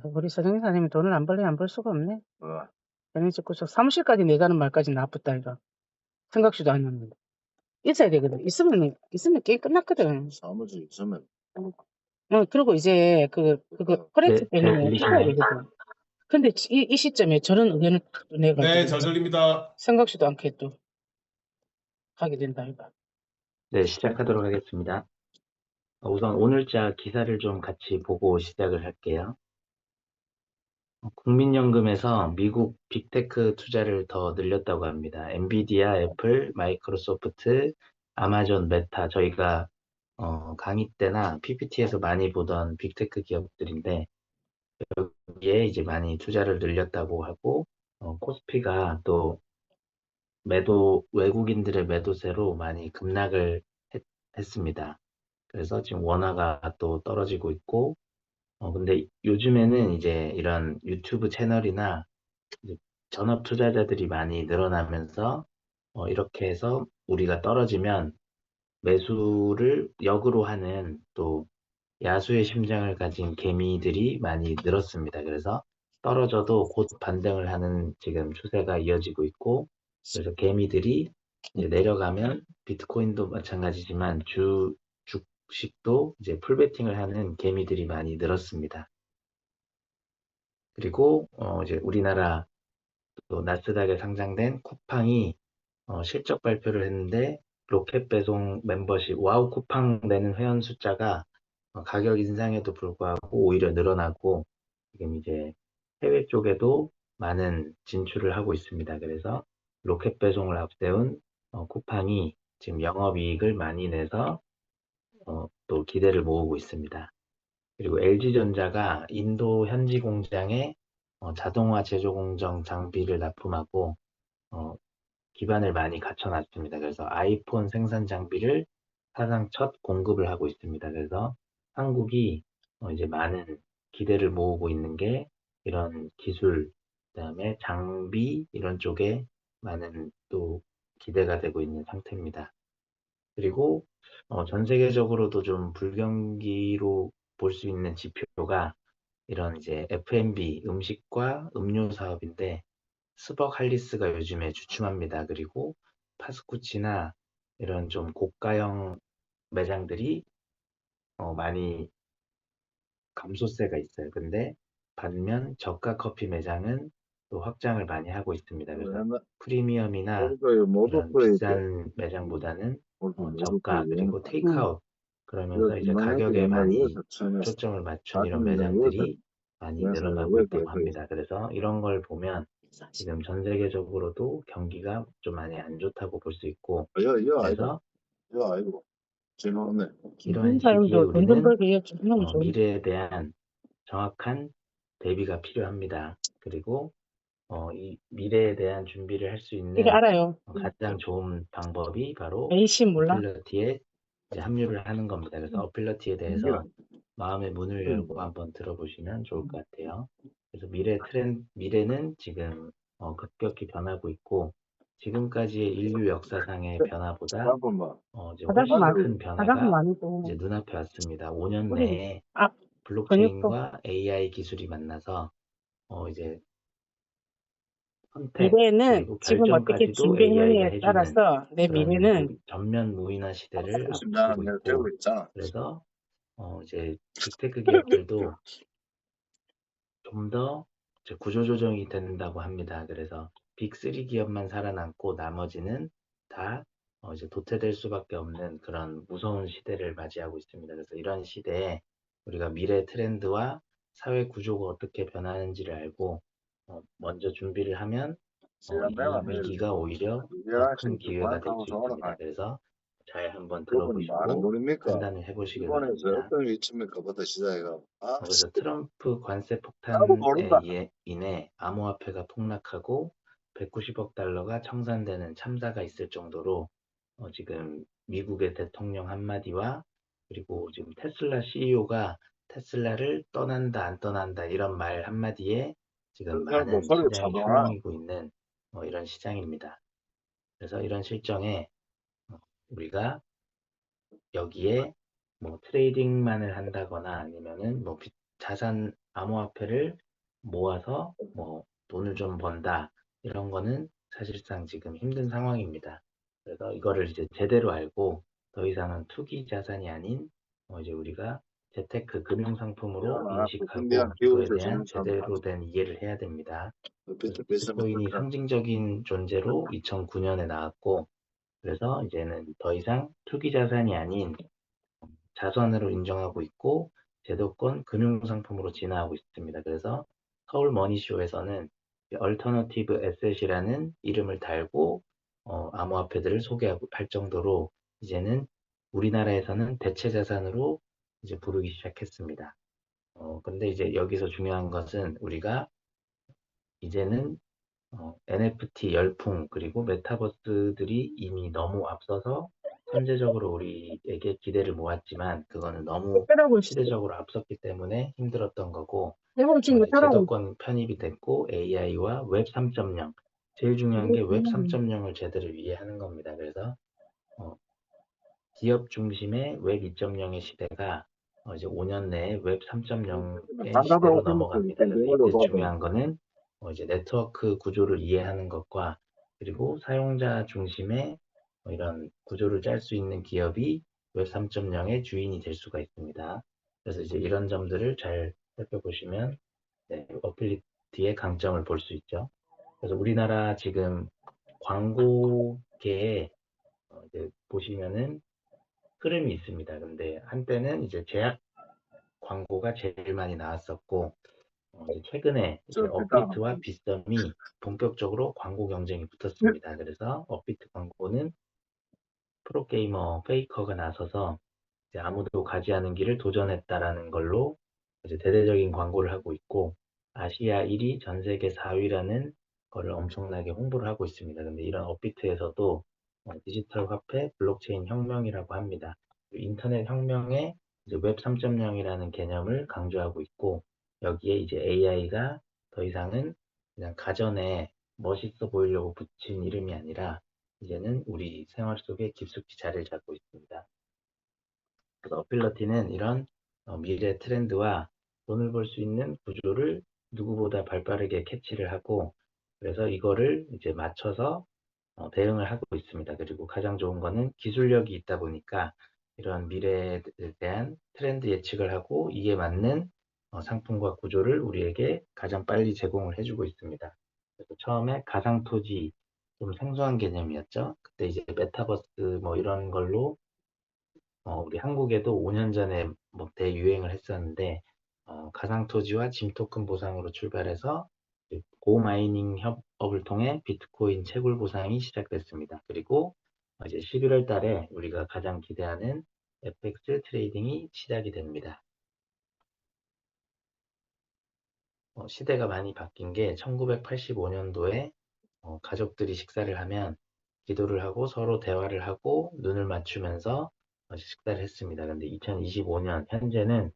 우리 서정희 사장님이 돈을 안 벌려면 안 벌 수가 없네. 어. 자꾸 사무실까지 내자는 말까지 나쁘다 이거. 생각지도 않았는데. 있어야 되거든. 있으면 게임 끝났거든. 사무실 있으면 그리고 이제 그거 네, 프렉스 잘 때문에 있어야 들리시나요? 되거든. 근데 이 시점에 저런 의견을 탁 네, 내가지고 잘 들립니다. 생각지도 않게 또 하게 된다 이거. 네, 시작하도록 하겠습니다. 우선 오늘자 기사를 좀 같이 보고 시작을 할게요. 국민연금에서 미국 빅테크 투자를 더 늘렸다고 합니다. 엔비디아, 애플, 마이크로소프트, 아마존, 메타, 저희가 강의 때나 PPT에서 많이 보던 빅테크 기업들인데 여기에 이제 많이 투자를 늘렸다고 하고 코스피가 또 외국인들의 매도세로 많이 급락을 했습니다. 그래서 지금 원화가 또 떨어지고 있고, 근데 요즘에는 이제 이런 유튜브 채널이나 이제 전업 투자자들이 많이 늘어나면서, 이렇게 해서 우리가 떨어지면 매수를 역으로 하는 또 야수의 심장을 가진 개미들이 많이 늘었습니다. 그래서 떨어져도 곧 반등을 하는 지금 추세가 이어지고 있고, 그래서 개미들이 이제 내려가면 비트코인도 마찬가지지만 주식도 이제 풀베팅을 하는 개미들이 많이 늘었습니다. 그리고 이제 우리나라 또 나스닥에 상장된 쿠팡이 실적 발표를 했는데 로켓 배송 멤버십 와우 쿠팡 내는 회원 숫자가 가격 인상에도 불구하고 오히려 늘어나고 지금 이제 해외 쪽에도 많은 진출을 하고 있습니다. 그래서 로켓 배송을 앞세운 쿠팡이 지금 영업이익을 많이 내서 또 기대를 모으고 있습니다. 그리고 LG전자가 인도 현지 공장에 자동화 제조 공정 장비를 납품하고 기반을 많이 갖춰놨습니다. 그래서 아이폰 생산 장비를 사상 첫 공급을 하고 있습니다. 그래서 한국이 이제 많은 기대를 모으고 있는 게 이런 기술, 그다음에 장비 이런 쪽에 많은 또 기대가 되고 있는 상태입니다. 그리고 전 세계적으로도 좀 불경기로 볼 수 있는 지표가 이런 이제 F&B 음식과 음료 사업인데 스벅 할리스가 요즘에 주춤합니다. 그리고 파스쿠치나 이런 좀 고가형 매장들이 많이 감소세가 있어요. 근데 반면 저가 커피 매장은 또 확장을 많이 하고 있습니다. 그래서 프리미엄이나 이런 비싼 매장보다는 저가 그리고 테이크아웃 그러면서 이제 가격에 많이 초점을 맞춘 이런 매장들이 많이 늘어나고 있다고 합니다. 그래서 이런 걸 보면 지금 전 세계적으로도 경기가 좀 많이 안 좋다고 볼 수 있고 그래서 이런 시기에 사람도 돈좀 우리는 벌기 위해 너무 좋은. 미래에 대한 정확한 대비가 필요합니다. 그리고 이 미래에 대한 준비를 할 수 이게 있는 알아요. 가장 좋은 방법이 바로 A씨 몰라? 어필러티에 이제 합류를 하는 겁니다. 그래서 어필러티에 대해서 마음의 문을 열고 한번 들어보시면 좋을 것 같아요. 그래서 미래는 지금 급격히 변하고 있고 지금까지의 인류 역사상의 변화보다 이제 훨씬 큰 화장품 변화가 아니고. 이제 눈앞에 왔습니다. 5년 우리 내에 근육도 블록체인과 AI 기술이 만나서 이제 선택 미래에는 그리고 지금 어떻게 결정까지도 AI가 준비했느냐에 해주는 따라서 내 그런 미래는 전면 무인화 시대를 앞두고 있고 그래서 이제 빅테크 기업들도 좀 더 구조조정이 된다고 합니다. 그래서 빅3 기업만 살아남고 나머지는 다 이제 도태될 수밖에 없는 그런 무서운 시대를 맞이하고 있습니다. 그래서 이런 시대에 우리가 미래 트렌드와 사회 구조가 어떻게 변하는지를 알고 먼저 준비를 하면 이 위기가 오히려 더 큰 기회가 될 수 있습니다. 그래서 잘 한번 들어보시고 판단을 해보시길 바랍니다. 그래서 트럼프 관세 폭탄에 인해 암호화폐가 폭락하고 190억 달러가 청산되는 참사가 있을 정도로 지금 미국의 대통령 한마디와 그리고 지금 테슬라 CEO가 테슬라를 떠난다 안 떠난다 이런 말 한마디에 지금 많은 시장이 휘말리고 있는 이런 시장입니다. 그래서 이런 실정에 우리가 여기에 뭐 트레이딩만을 한다거나 아니면은 뭐 자산 암호화폐를 모아서 뭐 돈을 좀 번다 이런 거는 사실상 지금 힘든 상황입니다. 그래서 이거를 이제 제대로 알고 더 이상은 투기 자산이 아닌 이제 우리가 재테크 금융 상품으로 인식하고 이거에 대한 제대로 된 이해를 해야 됩니다. 그래서 비트코인이 상징적인 존재로 2009년에 나왔고 그래서 이제는 더 이상 투기 자산이 아닌 자산으로 인정하고 있고 제도권 금융상품으로 진화하고 있습니다. 그래서 서울 머니쇼에서는 얼터너티브 에셋이라는 이름을 달고 암호화폐들을 소개할 정도로 이제는 우리나라에서는 대체 자산으로 이제 부르기 시작했습니다. 근데 이제 여기서 중요한 것은 우리가 이제는 NFT 열풍 그리고 메타버스들이 이미 너무 앞서서 선제적으로 우리에게 기대를 모았지만 그거는 너무 어쩌라고, 씨. 시대적으로 앞섰기 때문에 힘들었던 거고 내가 지금 이제 어쩌라고. 제도권 편입이 됐고 AI와 웹 3.0 제일 중요한 게 웹 3.0을 제대로 이해하는 겁니다. 그래서 어, 기업 중심의 웹 2.0의 시대가 이제 5년 내에 웹 3.0의 시대로 넘어갑니다. 그래서 이때 중요한 거는 이제 네트워크 구조를 이해하는 것과 그리고 사용자 중심의 이런 구조를 짤 수 있는 기업이 웹 3.0의 주인이 될 수가 있습니다. 그래서 이제 이런 점들을 잘 살펴보시면 네, 어필리티의 강점을 볼 수 있죠. 그래서 우리나라 지금 광고계에 이제 보시면은 흐름이 있습니다. 근데 한때는 이제 제약 광고가 제일 많이 나왔었고, 이제 최근에 이제 업비트와 빗썸이 본격적으로 광고 경쟁이 붙었습니다. 그래서 업비트 광고는 프로게이머 페이커가 나서서 이제 아무도 가지 않은 길을 도전했다라는 걸로 이제 대대적인 광고를 하고 있고, 아시아 1위, 전 세계 4위라는 거를 엄청나게 홍보를 하고 있습니다. 근데 이런 업비트에서도 디지털 화폐, 블록체인 혁명이라고 합니다. 인터넷 혁명에 이제 웹 3.0이라는 개념을 강조하고 있고, 여기에 이제 AI가 더 이상은 그냥 가전에 멋있어 보이려고 붙인 이름이 아니라, 이제는 우리 생활 속에 깊숙이 자리를 잡고 있습니다. 그래서 어필러티는 이런 미래 트렌드와 돈을 벌 수 있는 구조를 누구보다 발빠르게 캐치를 하고 그래서 이거를 이제 맞춰서 대응을 하고 있습니다. 그리고 가장 좋은 거는 기술력이 있다 보니까 이런 미래에 대한 트렌드 예측을 하고 이에 맞는 상품과 구조를 우리에게 가장 빨리 제공을 해주고 있습니다. 그래서 처음에 가상토지 좀 생소한 개념이었죠. 그때 이제 메타버스 뭐 이런 걸로 우리 한국에도 5년 전에 뭐 대유행을 했었는데 가상토지와 짐토큰 보상으로 출발해서 고마이닝 협업을 통해 비트코인 채굴 보상이 시작됐습니다. 그리고 이제 11월 달에 우리가 가장 기대하는 FX 트레이딩이 시작이 됩니다. 시대가 많이 바뀐 게 1985년도에 가족들이 식사를 하면 기도를 하고 서로 대화를 하고 눈을 맞추면서 식사를 했습니다. 근데 2025년 현재는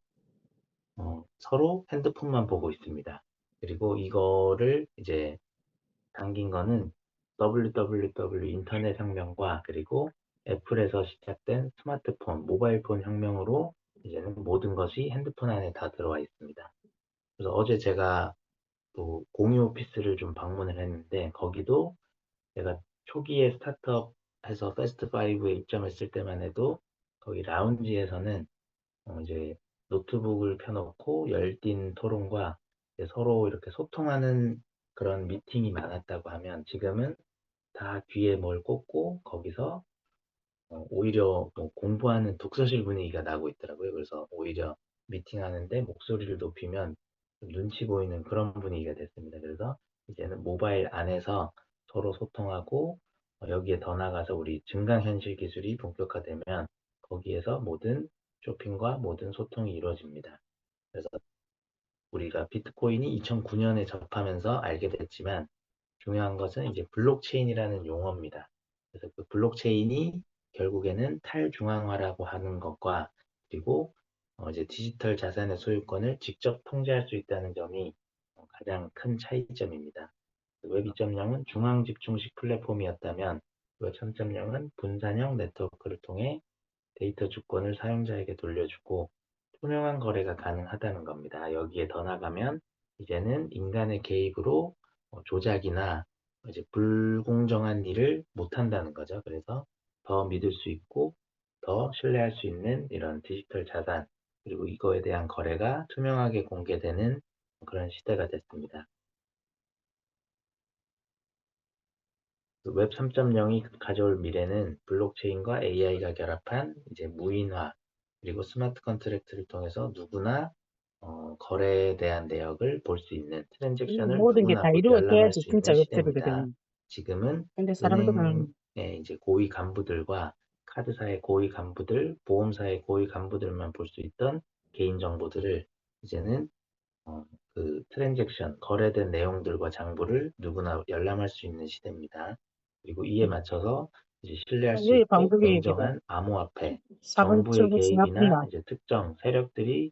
서로 핸드폰만 보고 있습니다. 그리고 이거를 이제 당긴 거는 WWW 인터넷 혁명과 그리고 애플에서 시작된 스마트폰, 모바일폰 혁명으로 이제는 모든 것이 핸드폰 안에 다 들어와 있습니다. 그래서 어제 제가 또 공유 오피스를 좀 방문을 했는데 거기도 제가 초기에 스타트업해서 패스트 5에 입점했을 때만 해도 거기 라운지에서는 이제 노트북을 펴놓고 열띤 토론과 이제 서로 이렇게 소통하는 그런 미팅이 많았다고 하면 지금은 다 귀에 뭘 꽂고 거기서 오히려 뭐 공부하는 독서실 분위기가 나고 있더라고요. 그래서 오히려 미팅하는데 목소리를 높이면 좀 눈치 보이는 그런 분위기가 됐습니다. 그래서 이제는 모바일 안에서 서로 소통하고 여기에 더 나아가서 우리 증강현실 기술이 본격화되면 거기에서 모든 쇼핑과 모든 소통이 이루어집니다. 그래서 우리가 비트코인이 2009년에 접하면서 알게 됐지만 중요한 것은 이제 블록체인이라는 용어입니다. 그래서 그 블록체인이 결국에는 탈중앙화라고 하는 것과 그리고 이제 디지털 자산의 소유권을 직접 통제할 수 있다는 점이 가장 큰 차이점입니다. 웹 2.0은 중앙 집중식 플랫폼이었다면 웹 3.0은 분산형 네트워크를 통해 데이터 주권을 사용자에게 돌려주고 투명한 거래가 가능하다는 겁니다. 여기에 더 나가면 이제는 인간의 개입으로 조작이나 이제 불공정한 일을 못한다는 거죠. 그래서 더 믿을 수 있고 더 신뢰할 수 있는 이런 디지털 자산, 그리고 이거에 대한 거래가 투명하게 공개되는 그런 시대가 됐습니다. 웹 3.0이 가져올 미래는 블록체인과 AI가 결합한 이제 무인화, 그리고 스마트 컨트랙트를 통해서 누구나 거래에 대한 내역을 볼 수 있는, 이 트랜잭션을 모든 게 누구나 다 열람할 이루어져야지 수 있는 진짜 웹3가 시대입니다. 되는. 지금은 근데 사람들은 은행의 이제 고위 간부들과 카드사의 고위 간부들, 보험사의 고위 간부들만 볼 수 있던 개인 정보들을 이제는 그 트랜잭션, 거래된 내용들과 장부를 누구나 열람할 수 있는 시대입니다. 그리고 이에 맞춰서 이제 신뢰할 수 왜 있고 방법이 얘기가 공정한 암호화폐, 4번 정부의 쪽에 개입이나 지나갔나? 이제 특정 세력들이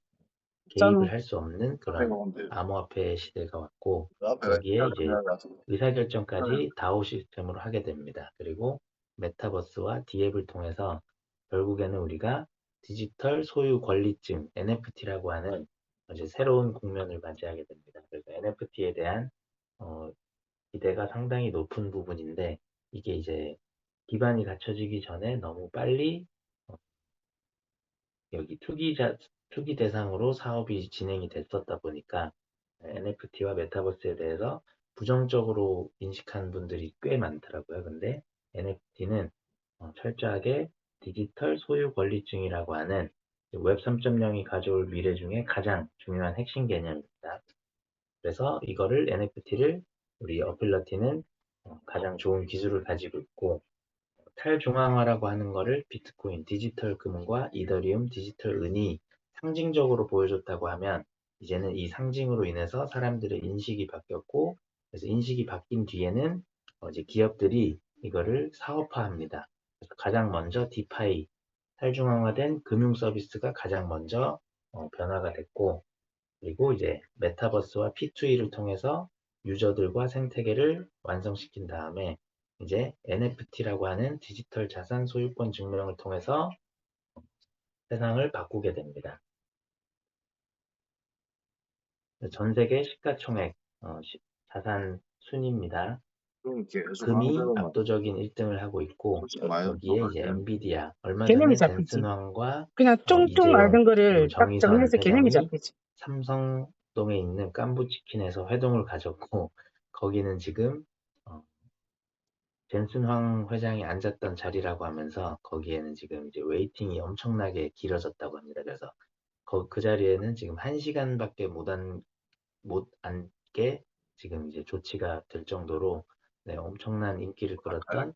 개입을 저는 할 수 없는 그런 생각하는데 암호화폐 시대가 왔고, 앞에가 여기에 이제 생각나서 의사결정까지 다오 시스템으로 하게 됩니다. 그리고 메타버스와 D앱을 통해서 결국에는 우리가 디지털 소유 권리증 NFT라고 하는 이제 새로운 국면을 맞이하게 됩니다. 그래서 NFT에 대한 어, 기대가 상당히 높은 부분인데, 이게 이제 기반이 갖춰지기 전에 너무 빨리 여기 투기 대상으로 사업이 진행이 됐었다 보니까 NFT와 메타버스에 대해서 부정적으로 인식한 분들이 꽤 많더라고요. 근데 NFT는 철저하게 디지털 소유 권리증이라고 하는 웹 3.0이 가져올 미래 중에 가장 중요한 핵심 개념입니다. 그래서 이거를 NFT를 우리 어필러티는 가장 좋은 기술을 가지고 있고, 탈중앙화라고 하는 거를 비트코인, 디지털 금과 이더리움, 디지털 은이 상징적으로 보여줬다고 하면, 이제는 이 상징으로 인해서 사람들의 인식이 바뀌었고, 그래서 인식이 바뀐 뒤에는 이제 기업들이 이거를 사업화합니다. 그래서 가장 먼저 디파이, 탈중앙화된 금융 서비스가 가장 먼저 변화가 됐고, 그리고 이제 메타버스와 P2E를 통해서 유저들과 생태계를 완성시킨 다음에 이제 NFT라고 하는 디지털 자산 소유권 증명을 통해서 세상을 바꾸게 됩니다. 전 세계 시가총액 자산 순위입니다. 좀 계속 금이 강조만 압도적인 1등을 하고 있고, 솔직히 많이 여기에 이제 높아지는 엔비디아, 얼마 개념이 전에 잡히지. 젠슨 황과 그냥 쫑쫑 이재용 알던 그리고 거를 딱 정의선 정리해서 개념이 회장이 잡히지. 삼성동에 있는 깐부치킨에서 회동을 가졌고, 거기는 지금 젠슨 황 회장이 앉았던 자리라고 하면서 거기에는 지금 이제 웨이팅이 엄청나게 길어졌다고 합니다. 그래서 그 자리에는 지금 1시간밖에 못 앉게 지금 이제 조치가 될 정도로, 네, 엄청난 인기를 끌었던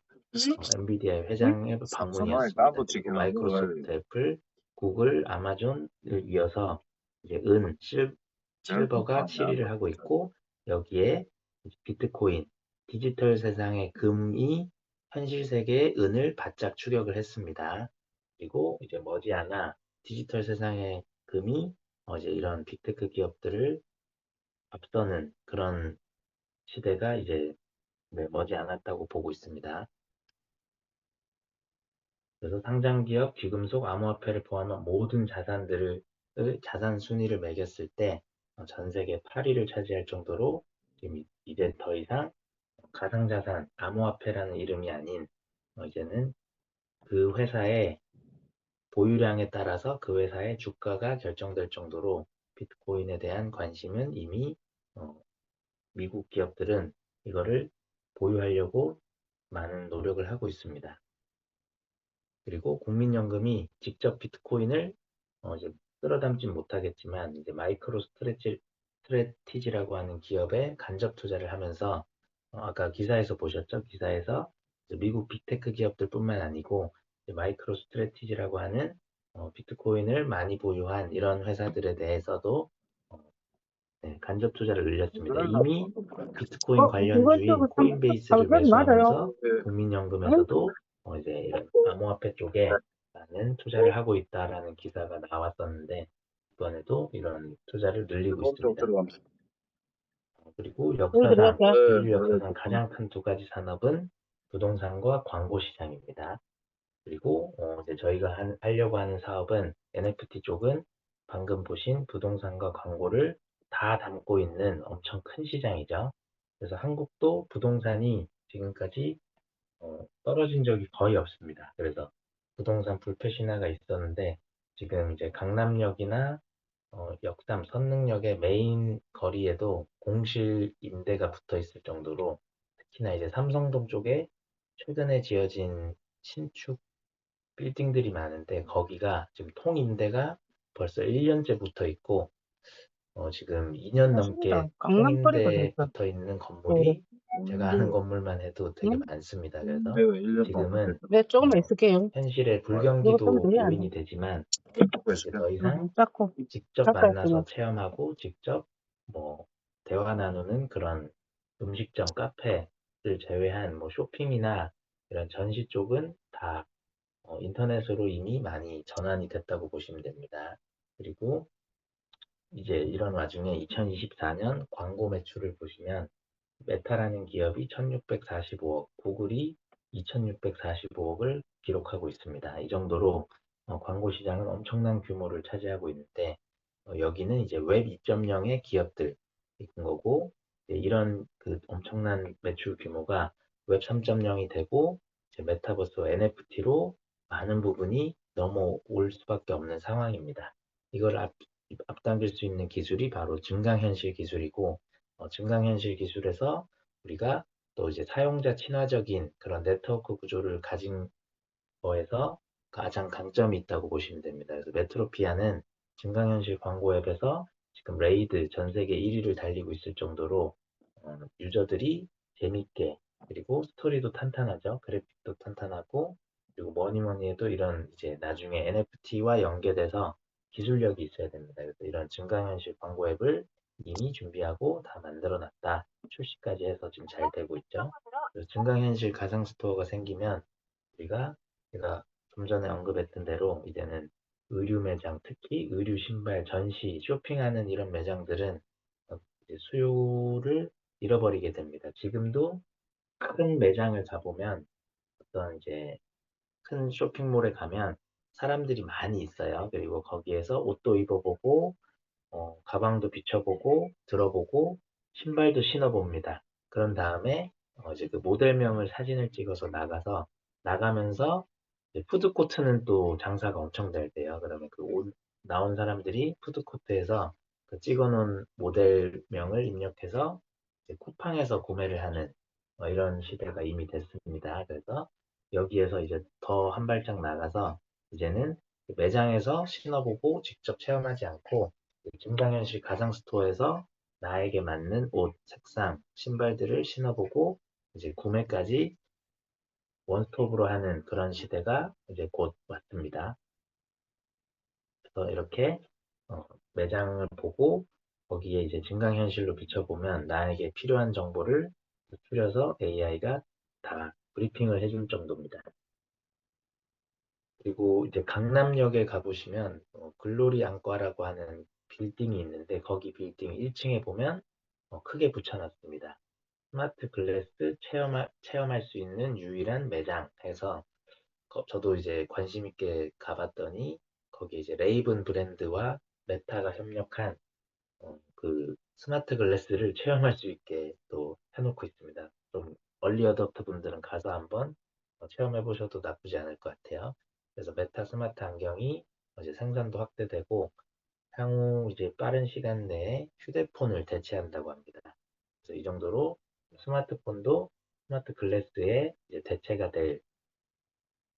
엔비디아 응? 회장의 삼성의 방문이었습니다. 그리고 깐부치킨은 먹어야 마이크로소프트, 애플, 구글, 아마존을 이어서 이제 실버가 7위를 하고 있고, 여기에 비트코인, 디지털 세상의 금이 현실 세계의 은을 바짝 추격을 했습니다. 그리고 이제 머지않아 디지털 세상의 금이 이제 이런 빅테크 기업들을 앞서는 그런 시대가 이제 머지않았다고 보고 있습니다. 그래서 상장기업, 귀금속, 암호화폐를 포함한 모든 자산 순위를 매겼을 때 전 세계 8위를 차지할 정도로 지금 이제 더 이상 가상자산, 암호화폐라는 이름이 아닌 이제는 그 회사의 보유량에 따라서 그 회사의 주가가 결정될 정도로 비트코인에 대한 관심은 이미 미국 기업들은 이거를 보유하려고 많은 노력을 하고 있습니다. 그리고 국민연금이 직접 비트코인을 이제 쓸어담진 못하겠지만 이제 마이크로 스트레티지라고 하는 기업에 간접 투자를 하면서 아까 기사에서 보셨죠? 기사에서 미국 빅테크 기업들뿐만 아니고 마이크로 스트레티지라고 하는 비트코인을 많이 보유한 이런 회사들에 대해서도 네, 간접 투자를 늘렸습니다. 이미 비트코인 이번 관련주인 쪽은 코인베이스를 방금 맞아요. 매수하면서 국민연금에서도 이제 이런 암호화폐 쪽에 많은 투자를 하고 있다라는 기사가 나왔었는데, 이번에도 이런 투자를 늘리고 일본 쪽 있습니다. 들어가면서 그리고 여기 역사상, 들어갈까? 인류 역사상 가장 큰 두 가지 산업은 부동산과 광고 시장입니다. 그리고 이제 저희가 하려고 하는 사업은 NFT 쪽은 방금 보신 부동산과 광고를 다 담고 있는 엄청 큰 시장이죠. 그래서 한국도 부동산이 지금까지 떨어진 적이 거의 없습니다. 그래서 부동산 불패 신화가 있었는데 지금 이제 강남역이나 역삼, 선릉역의 메인 거리에도 공실 임대가 붙어 있을 정도로 특히나 이제 삼성동 쪽에 최근에 지어진 신축 빌딩들이 많은데 거기가 지금 통임대가 벌써 1년째 붙어 있고 지금 2년 맞습니다. 넘게 강남거리가 통임대 됐어. 붙어 있는 네. 건물이 제가 아는 건물만 해도 되게 응? 많습니다. 그래서 내가 1년 동안 지금은 네, 조금만 어, 있을게요. 현실의 이거 좀 불경기도 더 해야 돼. 요인이 되지만 듣고 이제 더 있을게. 이상 자꾸 직접 가까이 있으면 만나서 체험하고 직접 뭐 대화 나누는 그런 음식점, 카페를 제외한 뭐 쇼핑이나 이런 전시 쪽은 다 인터넷으로 이미 많이 전환이 됐다고 보시면 됩니다. 그리고 이제 이런 와중에 2024년 광고 매출을 보시면 메타라는 기업이 1645억, 구글이 2645억을 기록하고 있습니다. 이 정도로 광고 시장은 엄청난 규모를 차지하고 있는데 여기는 이제 웹 2.0의 기업들인 거고 이런 그 엄청난 매출 규모가 웹 3.0이 되고 이제 메타버스 NFT로 많은 부분이 넘어올 수밖에 없는 상황입니다. 이걸 앞당길 수 있는 기술이 바로 증강현실 기술이고 증강현실 기술에서 우리가 또 이제 사용자 친화적인 그런 네트워크 구조를 가진 거에서 가장 강점이 있다고 보시면 됩니다. 그래서 메트로피아는 증강현실 광고 앱에서 지금 레이드 전 세계 1위를 달리고 있을 정도로 유저들이 재밌게 그리고 스토리도 탄탄하죠. 그래픽도 탄탄하고 그리고 뭐니 뭐니 해도 이런 이제 나중에 NFT와 연계돼서 기술력이 있어야 됩니다. 그래서 이런 증강현실 광고 앱을 이미 준비하고 다 만들어 놨다. 출시까지 해서 지금 잘 되고 있죠. 그래서 증강현실 가상 스토어가 생기면 우리가 제가 좀 전에 언급했던 대로 이제는 의류 매장, 특히 의류, 신발, 전시, 쇼핑하는 이런 매장들은 이제 수요를 잃어버리게 됩니다. 지금도 큰 매장을 가보면 어떤 이제 큰 쇼핑몰에 가면 사람들이 많이 있어요. 그리고 거기에서 옷도 입어보고 가방도 비춰보고 들어보고 신발도 신어봅니다. 그런 다음에 이제 그 모델명을 사진을 찍어서 나가면서 이제 푸드코트는 또 장사가 엄청 잘 돼요. 그러면 그 옷 나온 사람들이 푸드코트에서 그 찍어놓은 모델명을 입력해서 이제 쿠팡에서 구매를 하는 이런 시대가 이미 됐습니다. 그래서 여기에서 이제 더 한 발짝 나가서 이제는 그 매장에서 신어보고 직접 체험하지 않고 증강현실 가상 스토어에서 나에게 맞는 옷, 색상, 신발들을 신어보고 이제 구매까지 원스톱으로 하는 그런 시대가 이제 곧 왔습니다. 그래서 이렇게 어, 매장을 보고 거기에 이제 증강현실로 비춰보면 나에게 필요한 정보를 추려서 AI가 다 브리핑을 해줄 정도입니다. 그리고 이제 강남역에 가보시면 글로리 안과라고 하는 빌딩이 있는데 거기 빌딩 1층에 보면 크게 붙여놨습니다. 스마트 글래스 체험할 수 있는 유일한 매장 해서 저도 이제 관심 있게 가봤더니 거기 이제 레이븐 브랜드와 메타가 협력한 그 스마트 글래스를 체험할 수 있게 또 해놓고 있습니다. 좀 얼리 어답터 분들은 가서 한번 체험해 보셔도 나쁘지 않을 것 같아요. 그래서 메타 스마트 안경이 이제 생산도 확대되고 향후 이제 빠른 시간 내에 휴대폰을 대체한다고 합니다. 그래서 이 정도로 스마트폰도 스마트 글래스의 이제 대체가 될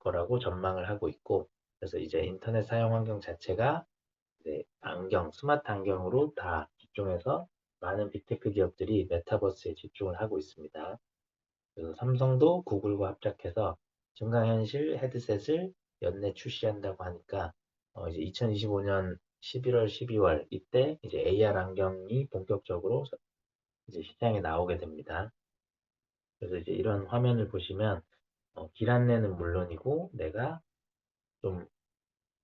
거라고 전망을 하고 있고, 그래서 이제 인터넷 사용 환경 자체가 이제 스마트 안경으로 다 집중해서 많은 빅테크 기업들이 메타버스에 집중을 하고 있습니다. 그래서 삼성도 구글과 합작해서 증강현실 헤드셋을 연내 출시한다고 하니까 이제 2025년 11월, 12월 이때 이제 AR 안경이 본격적으로 이제 시장에 나오게 됩니다. 그래서 이제 이런 화면을 보시면 길 안내는 물론이고 내가 좀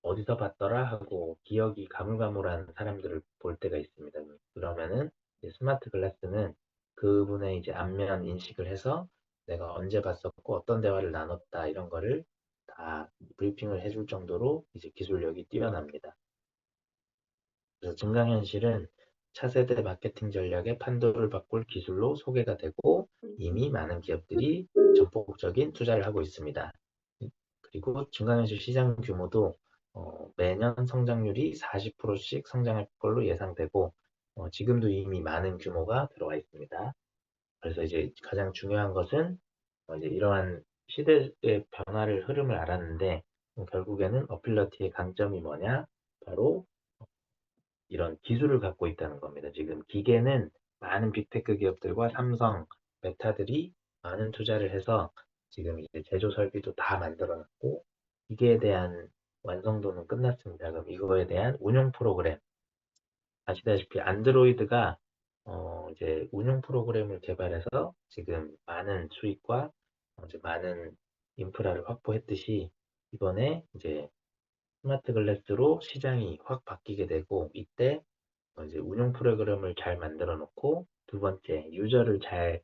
어디서 봤더라 하고 기억이 가물가물한 사람들을 볼 때가 있습니다. 그러면은 스마트 글라스는 그분의 이제 안면 인식을 해서 내가 언제 봤었고 어떤 대화를 나눴다 이런 거를 다 브리핑을 해줄 정도로 이제 기술력이 뛰어납니다. 그래서 증강현실은 차세대 마케팅 전략의 판도를 바꿀 기술로 소개가 되고 이미 많은 기업들이 전폭적인 투자를 하고 있습니다. 그리고 증강현실 시장 규모도 매년 성장률이 40%씩 성장할 걸로 예상되고 지금도 이미 많은 규모가 들어와 있습니다. 그래서 이제 가장 중요한 것은 이제 이러한 시대의 변화를 흐름을 알았는데 결국에는 어필러티의 강점이 뭐냐? 바로 이런 기술을 갖고 있다는 겁니다. 지금 기계는 많은 빅테크 기업들과 삼성, 메타들이 많은 투자를 해서 지금 이제 제조 설비도 다 만들어 놨고 기계에 대한 완성도는 끝났습니다. 그럼 이거에 대한 운용 프로그램 아시다시피 안드로이드가 이제 운용 프로그램을 개발해서 지금 많은 수익과 이제 많은 인프라를 확보했듯이 이번에 이제 스마트 글래스로 시장이 확 바뀌게 되고 이때 이제 운용 프로그램을 잘 만들어 놓고 두 번째 유저를 잘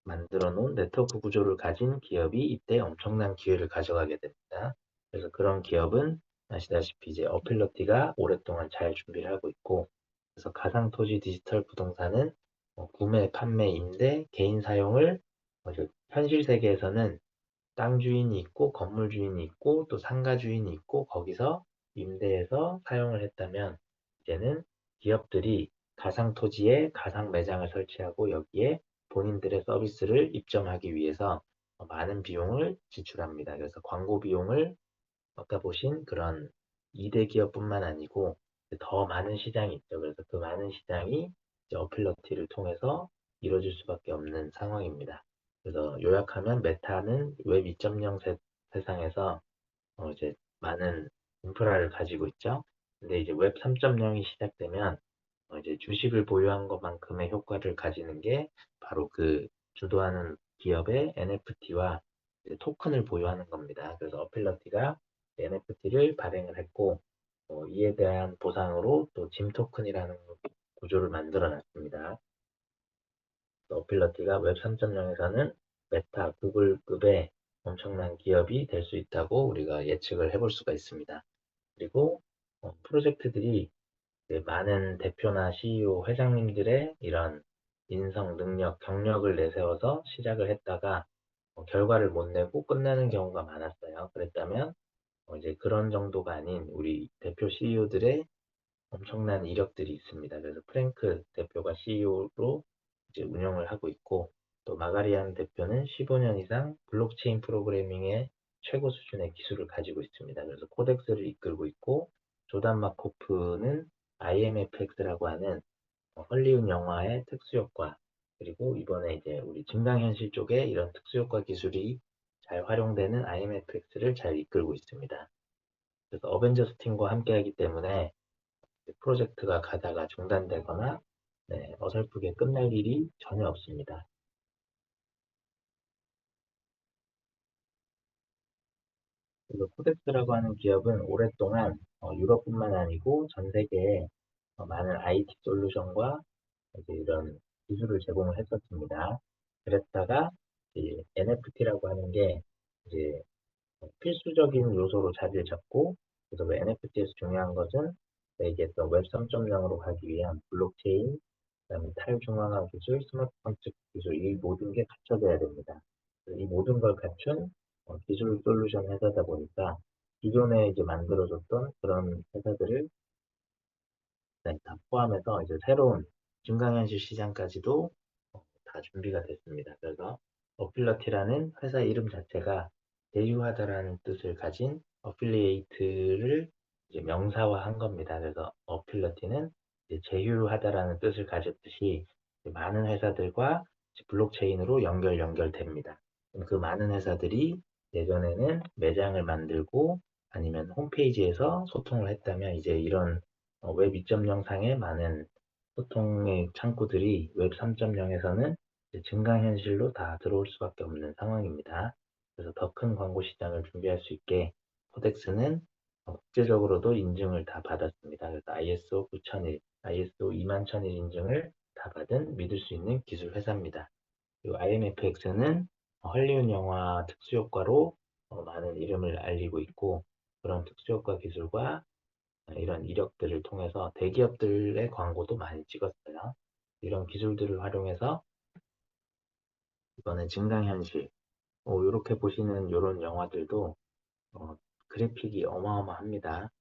만들어 놓은 네트워크 구조를 가진 기업이 이때 엄청난 기회를 가져가게 됩니다. 그래서 그런 기업은 아시다시피 이제 어필러티가 오랫동안 잘 준비를 하고 있고 그래서 가상토지 디지털 부동산은 구매, 판매, 임대, 개인 사용을 이제 현실 세계에서는 땅 주인이 있고 건물 주인이 있고 또 상가 주인이 있고 거기서 임대해서 사용을 했다면 이제는 기업들이 가상 토지에 가상 매장을 설치하고 여기에 본인들의 서비스를 입점하기 위해서 많은 비용을 지출합니다. 그래서 광고 비용을 아까 보신 그런 2대 기업뿐만 아니고 더 많은 시장이 있죠. 그래서 그 많은 시장이 이제 어필러티를 통해서 이루어질 수밖에 없는 상황입니다. 그래서 요약하면 메타는 웹 2.0 세상에서 이제 많은 인프라를 가지고 있죠. 근데 이제 웹 3.0이 시작되면 이제 주식을 보유한 것만큼의 효과를 가지는 게 바로 그 주도하는 기업의 NFT와 토큰을 보유하는 겁니다. 그래서 어필러티가 NFT를 발행을 했고 이에 대한 보상으로 또 짐 토큰이라는 구조를 만들어 놨습니다. 어필러티가 웹 3.0에서는 메타, 구글급의 엄청난 기업이 될 수 있다고 우리가 예측을 해볼 수가 있습니다. 그리고 프로젝트들이 많은 대표나 CEO, 회장님들의 이런 인성, 능력, 경력을 내세워서 시작을 했다가 결과를 못 내고 끝나는 경우가 많았어요. 그랬다면 이제 그런 정도가 아닌 우리 대표 CEO들의 엄청난 이력들이 있습니다. 그래서 프랭크 대표가 CEO로 이제 운영을 하고 있고 또 마가리안 대표는 15년 이상 블록체인 프로그래밍의 최고 수준의 기술을 가지고 있습니다. 그래서 코덱스를 이끌고 있고 조단 마코프는 IMFX라고 하는 헐리우드 영화의 특수효과 그리고 이번에 이제 우리 증강현실 쪽에 이런 특수효과 기술이 잘 활용되는 IMFX를 잘 이끌고 있습니다. 그래서 어벤져스 팀과 함께하기 때문에 프로젝트가 가다가 중단되거나 네, 어설프게 끝날 일이 전혀 없습니다. 그리고 코덱스라고 하는 기업은 오랫동안 유럽뿐만 아니고 전 세계에 많은 IT 솔루션과 이제 이런 기술을 제공을 했었습니다. 그랬다가 NFT라고 하는 게 이제 필수적인 요소로 자리를 잡고 그래서 NFT에서 중요한 것은 얘기했던 웹 3.0으로 가기 위한 블록체인, 그다음에 탈중앙화 기술, 스마트 컨트랙트 기술 이 모든 게 갖춰져야 됩니다. 이 모든 걸 갖춘 기술 솔루션 회사다 보니까 기존에 이제 만들어졌던 그런 회사들을 네, 다 포함해서 이제 새로운 증강현실 시장까지도 다 준비가 됐습니다. 그래서 어필러티라는 회사 이름 자체가 대유하다라는 뜻을 가진 어필리에이트를 이제 명사화한 겁니다. 그래서 어필러티는 이제 제휴하다라는 뜻을 가졌듯이 많은 회사들과 블록체인으로 연결됩니다. 그 많은 회사들이 예전에는 매장을 만들고 아니면 홈페이지에서 소통을 했다면 이제 이런 웹 2.0 상의 많은 소통의 창구들이 웹 3.0에서는 증강현실로 다 들어올 수밖에 없는 상황입니다. 그래서 더 큰 광고 시장을 준비할 수 있게 코덱스는 국제적으로도 인증을 다 받았습니다. 그래서 ISO 9001, ISO 21001 인증을 다 받은 믿을 수 있는 기술 회사입니다. 그리고 IMFX는 헐리우드 영화 특수효과로 많은 이름을 알리고 있고 그런 특수효과 기술과 이런 이력들을 통해서 대기업들의 광고도 많이 찍었어요. 이런 기술들을 활용해서 이번에 증강현실, 이렇게 보시는 이런 영화들도 그래픽이 어마어마합니다.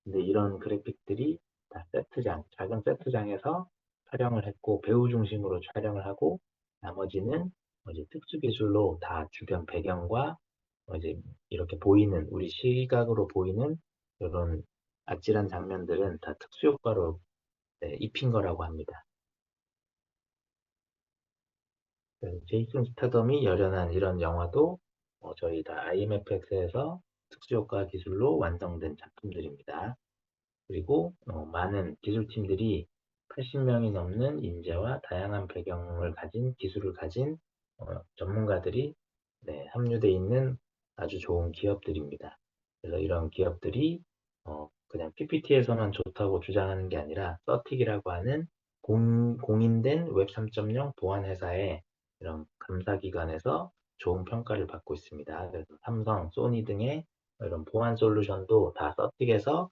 근데 이런 그래픽들이 다 세트장, 작은 세트장에서 촬영을 했고 배우 중심으로 촬영을 하고 나머지는 이제 특수 기술로 다 주변 배경과 이제 이렇게 보이는 우리 시각으로 보이는 이런 아찔한 장면들은 다 특수 효과로 입힌 거라고 합니다. 제이슨 스타덤이 열연한 이런 영화도 저희 다 IMFX에서 특수효과 기술로 완성된 작품들입니다. 그리고 많은 기술팀들이 80명이 넘는 인재와 다양한 배경을 가진 기술을 가진 전문가들이 합류되어 있는 아주 좋은 기업들입니다. 그래서 이런 기업들이 그냥 PPT에서만 좋다고 주장하는 게 아니라 서틱이라고 하는 공인된 웹 3.0 보안 회사의 이런 감사기관에서 좋은 평가를 받고 있습니다. 그래서 삼성, 소니 등의 이런 보안 솔루션도 다 서틱에서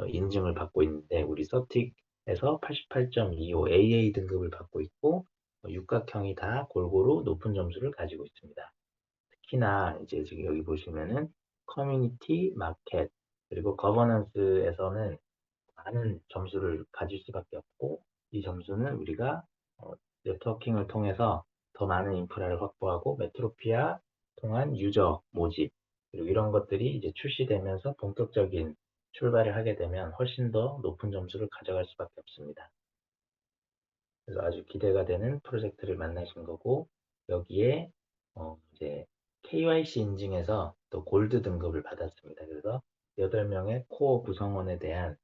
인증을 받고 있는데 우리 서틱에서 88.25 AA 등급을 받고 있고 육각형이 다 골고루 높은 점수를 가지고 있습니다. 특히나 이제 지금 여기 보시면은 커뮤니티, 마켓, 그리고 거버넌스에서는 많은 점수를 가질 수밖에 없고 이 점수는 우리가 네트워킹을 통해서 더 많은 인프라를 확보하고 메트로피아 통한 유저 모집 그리고 이런 것들이 이제 출시되면서 본격적인 출발을 하게 되면 훨씬 더 높은 점수를 가져갈 수밖에 없습니다. 그래서 아주 기대가 되는 프로젝트를 만나신 거고 여기에 이제 KYC 인증에서 또 골드 등급을 받았습니다. 그래서 8명의 코어 구성원에 대한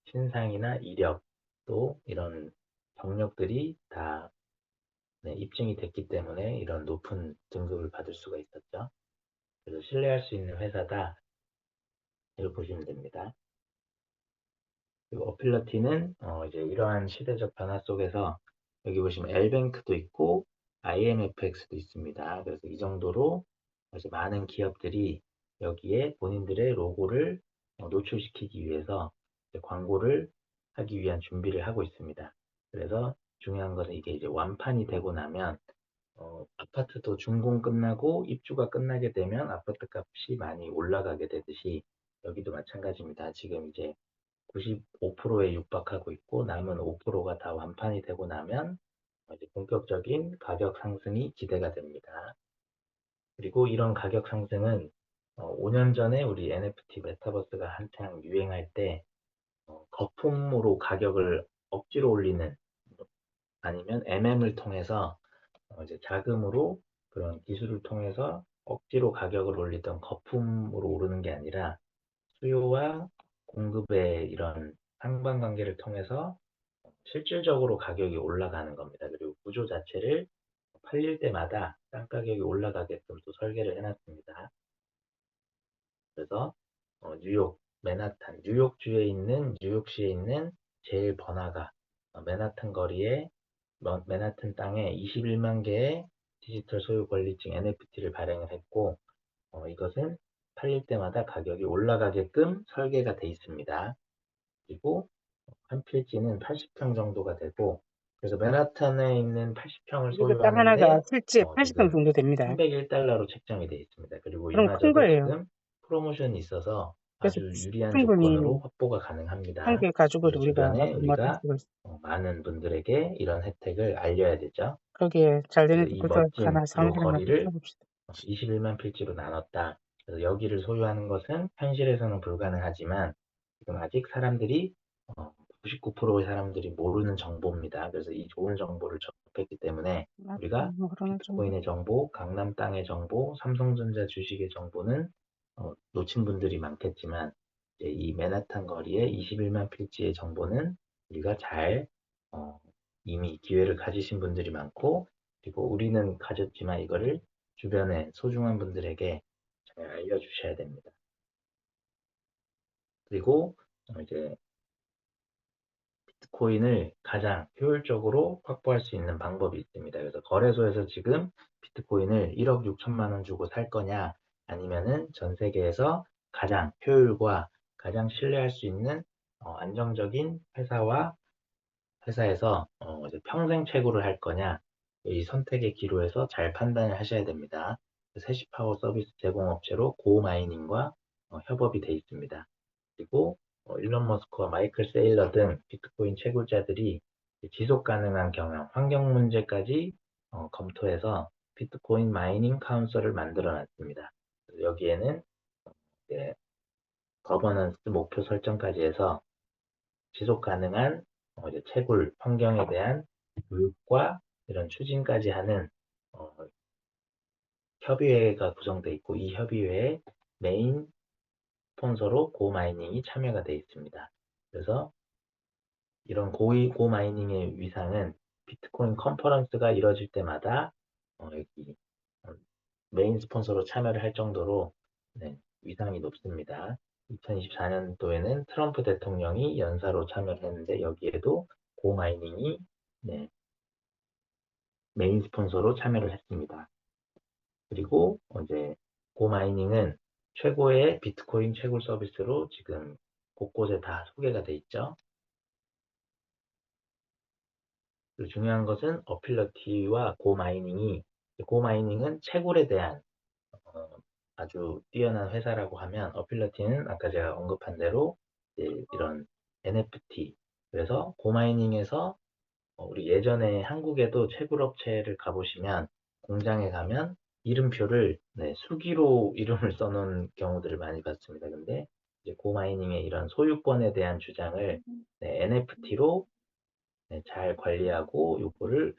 신상이나 이력 또 이런 경력들이 다 입증이 됐기 때문에 이런 높은 등급을 받을 수가 있었죠. 그래서 신뢰할 수 있는 회사다 이렇게 보시면 됩니다. 그리고 어필러티는 이제 이러한 시대적 변화 속에서 여기 보시면 L뱅크도 있고 IMFX도 있습니다. 그래서 이 정도로 이제 많은 기업들이 여기에 본인들의 로고를 노출시키기 위해서 광고를 하기 위한 준비를 하고 있습니다. 그래서 중요한 것은 이게 이제 완판이 되고 나면 아파트도 준공 끝나고 입주가 끝나게 되면 아파트 값이 많이 올라가게 되듯이 여기도 마찬가지입니다. 지금 이제 95%에 육박하고 있고 남은 5%가 다 완판이 되고 나면 이제 본격적인 가격 상승이 기대가 됩니다. 그리고 이런 가격 상승은 5년 전에 우리 NFT 메타버스가 한창 유행할 때 거품으로 가격을 억지로 올리는 아니면 MM을 통해서 이제 자금으로 그런 기술을 통해서 억지로 가격을 올리던 거품으로 오르는 게 아니라 수요와 공급의 이런 상반관계를 통해서 실질적으로 가격이 올라가는 겁니다. 그리고 구조 자체를 팔릴 때마다 땅 가격이 올라가게끔 또 설계를 해놨습니다. 그래서 뉴욕, 맨하탄, 뉴욕주에 있는 뉴욕시에 있는 제일 번화가 맨하탄 거리에 맨하탄 땅에 21만 개의 디지털 소유 권리증 NFT를 발행을 했고 이것은 팔릴 때마다 가격이 올라가게끔 설계가 돼 있습니다. 그리고 한 필지는 80평 정도가 되고 그래서 맨하탄에 있는 80평을 그리고 땅 하나가 소유하는데 실제 80평 지금 정도 됩니다. 301달러로 책정이 되어 있습니다. 그리고 그럼 큰 이마저도 거예요. 지금 프로모션이 있어서 그래서 아주 유리한 조건으로 충분히 확보가 한 가능합니다. 개 가지고도 그래서 우리가 주변에 얼마를 할 우리가 수가 있어. 많은 분들에게 이런 혜택을 알려야 되죠. 거기에 잘 되는 그래서 이 구조 멋진 하나 요 사무실 하나 거리를 봅시다. 21만 필지로 나눴다. 그래서 여기를 소유하는 것은 현실에서는 불가능하지만 지금 아직 사람들이 99%의 사람들이 모르는 정보입니다. 그래서 이 좋은 정보를 접했기 때문에 우리가 뭐 그러는 정도. 비트코인의 정보, 강남 땅의 정보, 삼성전자 주식의 정보는 놓친 분들이 많겠지만 이제 이 맨하탄 거리의 21만 필지의 정보는 우리가 잘 이미 기회를 가지신 분들이 많고 그리고 우리는 가졌지만 이거를 주변의 소중한 분들에게 잘 알려주셔야 됩니다. 그리고 이제 비트코인을 가장 효율적으로 확보할 수 있는 방법이 있습니다. 그래서 거래소에서 지금 비트코인을 1억 6천만 원 주고 살 거냐 아니면은 전 세계에서 가장 효율과 가장 신뢰할 수 있는 안정적인 회사에서 이제 평생 채굴을 할 거냐, 이 선택의 기로에서 잘 판단을 하셔야 됩니다. 세시파워 서비스 제공업체로 고마이닝과 협업이 돼 있습니다. 그리고 일론 머스크와 마이클 세일러 등 비트코인 채굴자들이 지속 가능한 경영, 환경 문제까지 검토해서 비트코인 마이닝 카운슬을 만들어 놨습니다. 여기에는 이제 거버넌스 목표 설정까지 해서 지속 가능한 이제 채굴 환경에 대한 교육과 이런 추진까지 하는 어, 협의회가 구성되어 있고, 이 협의회에 메인 스폰서로 고마이닝이 참여가 되어 있습니다. 그래서 이런 고마이닝의 위상은 비트코인 컨퍼런스가 이뤄질 때마다 여기 어, 메인 스폰서로 참여를 할 정도로, 네, 위상이 높습니다. 2024년도에는 트럼프 대통령이 연사로 참여를 했는데, 여기에도 고마이닝이, 네, 메인 스폰서로 참여를 했습니다. 그리고 이제 고마이닝은 최고의 비트코인 채굴 서비스로 지금 곳곳에 다 소개가 돼 있죠. 그리고 중요한 것은 어필러티와 고마이닝은 채굴에 대한 어, 아주 뛰어난 회사라고 하면, 어필러티는 아까 제가 언급한 대로 이런 NFT, 그래서 고마이닝에서 우리 예전에 한국에도 채굴업체를 가보시면, 공장에 가면 이름표를, 네, 수기로 이름을 써놓은 경우들을 많이 봤습니다. 근데 이제 고마이닝의 이런 소유권에 대한 주장을 NFT로 잘 관리하고, 요거를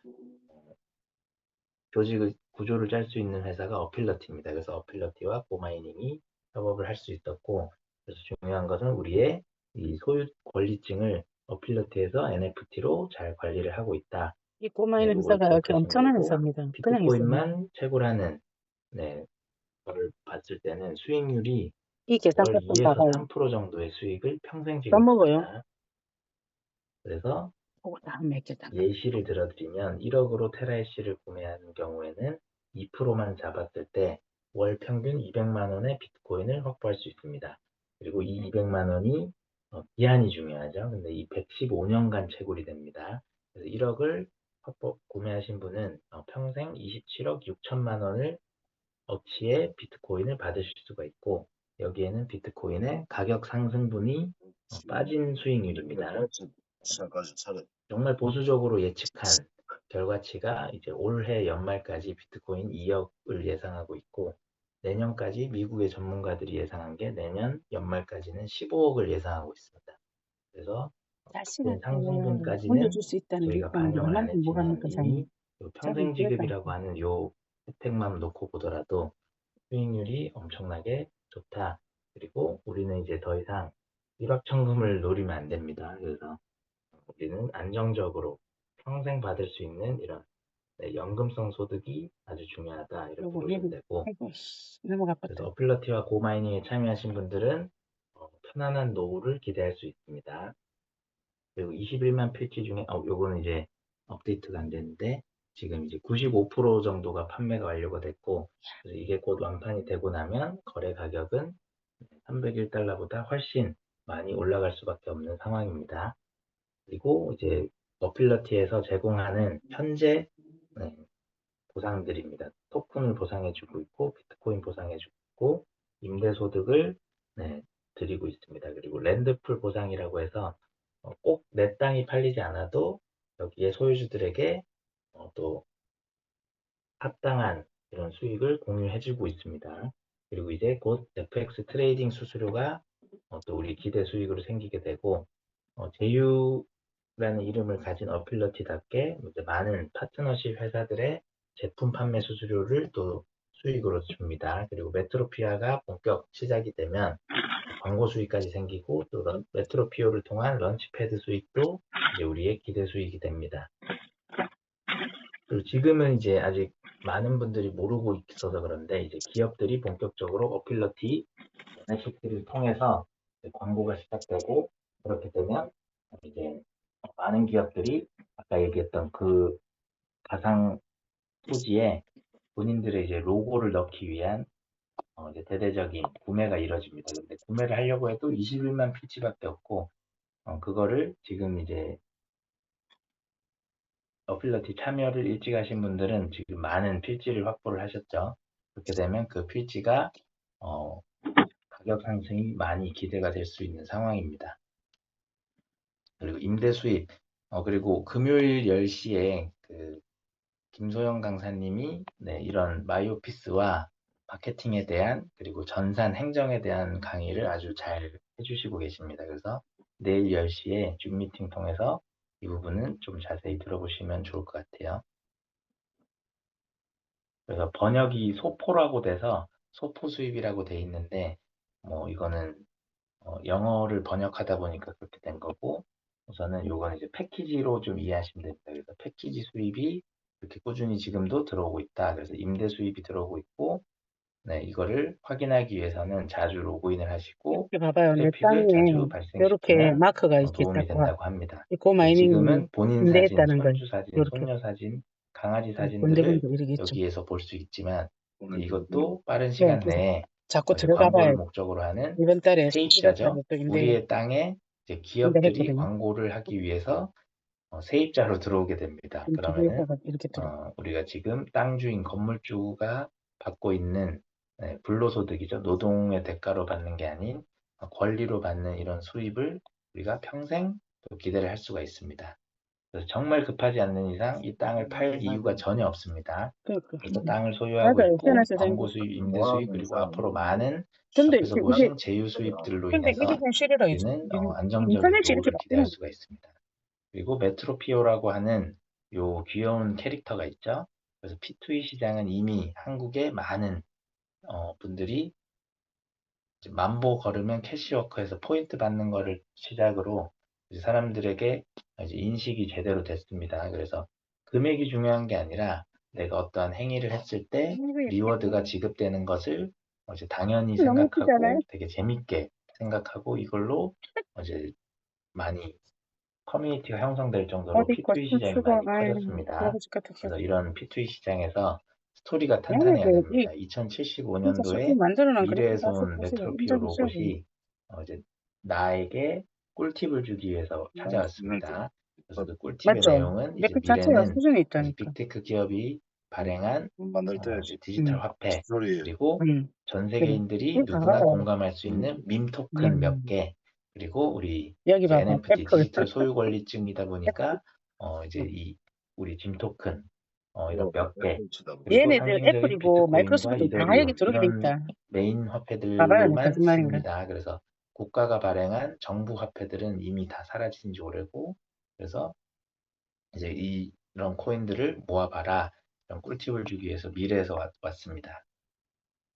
조직의 구조를 짤 수 있는 회사가 어필러티입니다. 그래서 어필러티와 고마이닝이 협업을 할 수 있었고, 그래서 중요한 것은 우리의 이 소유 권리증을 어필러티에서 NFT로 잘 관리를 하고 있다. 이 네, 고마이는 요걸 회사가 이렇게 기억하시면 엄청난 되고, 회사입니다. 그냥 있습니다. 비트코인만 채굴하는, 네, 거를 봤을 때는 수익률이 이 월 계산서 좀 2에서 봐봐요. 3% 정도의 수익을 평생 써먹어요. 지급합니다. 그래서 그거 다 맺겠다. 예시를 들어드리면, 1억으로 테라이시를 구매하는 경우에는 2%만 잡았을 때 월 평균 200만 원의 비트코인을 확보할 수 있습니다. 그리고 이 200만 원이 기한이 중요하죠. 근데 이 115년간 채굴이 됩니다. 그래서 1억을 구매하신 분은 평생 27억 6천만 원을 어치의 비트코인을 받으실 수가 있고, 여기에는 비트코인의 가격 상승분이 빠진 수익률입니다. 정말 보수적으로 예측한 결과치가 이제 올해 연말까지 비트코인 2억을 예상하고 있고, 내년까지 미국의 전문가들이 예상한 게 내년 연말까지는 15억을 예상하고 있습니다. 그래서 비트코인 자식한테 상승분까지는 물려줄 수 있다는 게 저희가 있다는 게 반영을 얼마나 안 했지만, 행복합니까, 이미 자기는. 요 자기 그랬다니까. 평생지급이라고 하는 요 혜택만 놓고 보더라도 수익률이 엄청나게 좋다. 그리고 우리는 이제 더 이상 일확천금을 노리면 안 됩니다. 그래서 우리는 안정적으로 평생 받을 수 있는 이런 연금성 소득이 아주 중요하다, 이렇게 요거, 보시면 요거, 되고, 아이고, 너무 그래서 아팠다. 어필러티와 고마이닝에 참여하신 분들은 편안한 노후를 기대할 수 있습니다. 그리고 21만 필지 중에 요거는 이제 업데이트가 안 됐는데, 지금 이제 95% 정도가 판매가 완료가 됐고, 그래서 이게 곧 완판이 되고 나면 거래 가격은 301달러보다 훨씬 많이 올라갈 수밖에 없는 상황입니다. 그리고 이제 어필러티에서 제공하는 현재 네, 보상들입니다. 토큰을 보상해주고 있고, 비트코인 보상해주고 있고, 임대소득을 드리고 있습니다. 그리고 랜드풀 보상이라고 해서 꼭 내 땅이 팔리지 않아도 여기에 소유주들에게 또 합당한 이런 수익을 공유해주고 있습니다. 그리고 이제 곧 FX 트레이딩 수수료가 또 우리 기대 수익으로 생기게 되고, 제휴라는 이름을 가진 어필러티답게 이제 많은 파트너십 회사들의 제품 판매 수수료를 또 수익으로 줍니다. 그리고 메트로피아가 본격 시작이 되면 광고 수익까지 생기고, 또 메트로피오를 통한 런치패드 수익도 이제 우리의 기대 수익이 됩니다. 그리고 지금은 이제 아직 많은 분들이 모르고 있어서 그런데, 이제 기업들이 본격적으로 어필러티 NFT를 통해서 광고가 시작되고, 그렇게 되면 이제 많은 기업들이 아까 얘기했던 그 가상 토지에 본인들의 이제 로고를 넣기 위한 이제 대대적인 구매가 이루어집니다. 근데 구매를 하려고 해도 21만 피치밖에 없고, 그거를 지금 이제 어필러티 참여를 일찍 하신 분들은 지금 많은 필지를 확보를 하셨죠. 그렇게 되면 그 필지가 가격 상승이 많이 기대가 될 수 있는 상황입니다. 그리고 임대 수입, 그리고 금요일 10시에 그 김소영 강사님이 이런 마이오피스와 마케팅에 대한 그리고 전산 행정에 대한 강의를 아주 잘 해주시고 계십니다. 그래서 내일 10시에 줌 미팅 통해서 이 부분은 좀 자세히 들어보시면 좋을 것 같아요. 그래서 번역이 소포라고 돼서 소포 수입이라고 돼 있는데 이거는 영어를 번역하다 보니까 그렇게 된 거고, 우선은 요거는 이제 패키지로 좀 이해하시면 됩니다. 그래서 패키지 수입이 이렇게 꾸준히 지금도 들어오고 있다. 그래서 임대 수입이 들어오고 있고, 이거를 확인하기 위해서는 자주 로그인을 하시고 이렇게 봐봐요. 내 땅에 트래픽을 자주 이렇게 발생시키면 마크가 이렇게 도움이 딱 와. 된다고 합니다. 이 고마이닝이 지금은 본인 사진, 임대했다는 걸 손주 사진, 이렇게 손녀 사진, 강아지 사진들을 군데군데 이렇게 있죠. 여기에서 볼 수 있지만 이제 이것도 빠른 네, 시간 그래서 내에 자꾸 이제 들어가 봐야 광고를 목적으로 하는 이번 달에 세입자죠. 11월달에 또 우리의 땅에 이제 기업들이 임대했거든요. 광고를 하기 위해서 세입자로 들어오게 됩니다. 두 그러면은 개가 이렇게 들어. 우리가 지금 땅 주인 건물주가 받고 있는 불로소득이죠. 노동의 대가로 받는 게 아닌 권리로 받는 이런 수입을 우리가 평생 또 기대를 할 수가 있습니다. 그래서 정말 급하지 않는 이상 이 땅을 팔 이유가 전혀 없습니다. 그래서 땅을 소유하고 맞아요. 있고 태어났을 때 광고 수입, 임대 수입, 그리고 앞으로 많은 근데 앞에서 이게 보신 제휴 수입들로 근데 이게 인해서 현실이라 이제 우리는 안정적인 인터넷이 이렇게 노후를 기대할 바뀌는 수가 있습니다. 그리고 메트로피오라고 하는 요 귀여운 캐릭터가 있죠. 그래서 P2E 시장은 이미 한국의 많은 분들이 이제 만보 걸으면 캐시워커에서 포인트 받는 거를 시작으로 이제 사람들에게 이제 인식이 제대로 됐습니다. 그래서 금액이 중요한 게 아니라 내가 어떠한 행위를 했을 때 리워드가 지급되는 것을 이제 당연히 너무 크잖아요. 생각하고 되게 재밌게 생각하고 이걸로 이제 많이 커뮤니티가 형성될 정도로 어디 거 P2E 시장이 춤추고 많이 아이 커졌습니다. 먹고 싶겠다. 그래서 이런 P2E 시장에서 스토리가 탄탄해야 얘네들 이 됩니다. 진짜 쇼핑 2075년도에 만들어 놓은 그래픽 미래에서 가서 온 보세요. 메트로피오 인터넷 써야 돼. 로봇이 이제 나에게 꿀팁을 주기 위해서 찾아왔습니다. 그래서 그 꿀팁의 맞죠? 내용은 이제 그래픽 자체가 미래는 수준이 이제 있다니까. 빅테크 기업이 발행한 만들 때 이제 디지털 음, 화폐 소리 그리고 전 그래. 세계인들이 이거 누구나 봐봐요. 공감할 수 있는 밈 토큰 몇 개, 그리고 우리 여기 이제 봐봐. NFT 애플. 디지털 소유 권리증이다 보니까 이제 음. 이 우리 빔 토큰 이런 몇 개, 치다 그리고 얘네들 상징적인 애플이고 비트코인과 마이크로소프트 다 여기 이더리움 들어오게 돼 이런 있다. 메인 봐봐요, 내 화폐들로만 거짓말인가. 씁니다. 그래서 국가가 발행한 정부 화폐들은 이미 다 사라진 지 오래고, 그래서 이제 이런 코인들을 모아봐라, 이런 꿀팁을 주기 위해서 미래에서 왔습니다.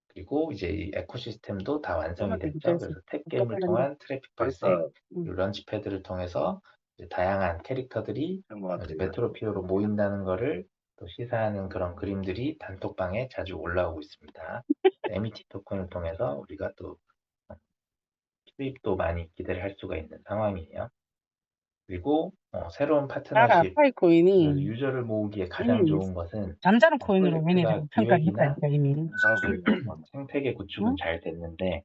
그리고 이제 이 에코시스템도 다 완성이 됐죠. 그래서 탭게임을 똑같은데. 통한 트래픽 발생, 그러니까 그리고 런치패드를 통해서 이제 다양한 캐릭터들이 이제 메트로피오로 모인다는 거를 또 시사하는 그런 그림들이 단톡방에 자주 올라오고 있습니다. MET 토큰을 통해서 우리가 또 수입도 많이 기대를 할 수가 있는 상황이에요. 그리고 새로운 알아, 파트너십, 그래서 파이코인이 유저를 모으기에 가장 이미 좋은 것은 잠자는 코인으로 프로젝트가 얘네들 기획이나 평가했다니까, 이미. 생태계 구축은 응? 잘 됐는데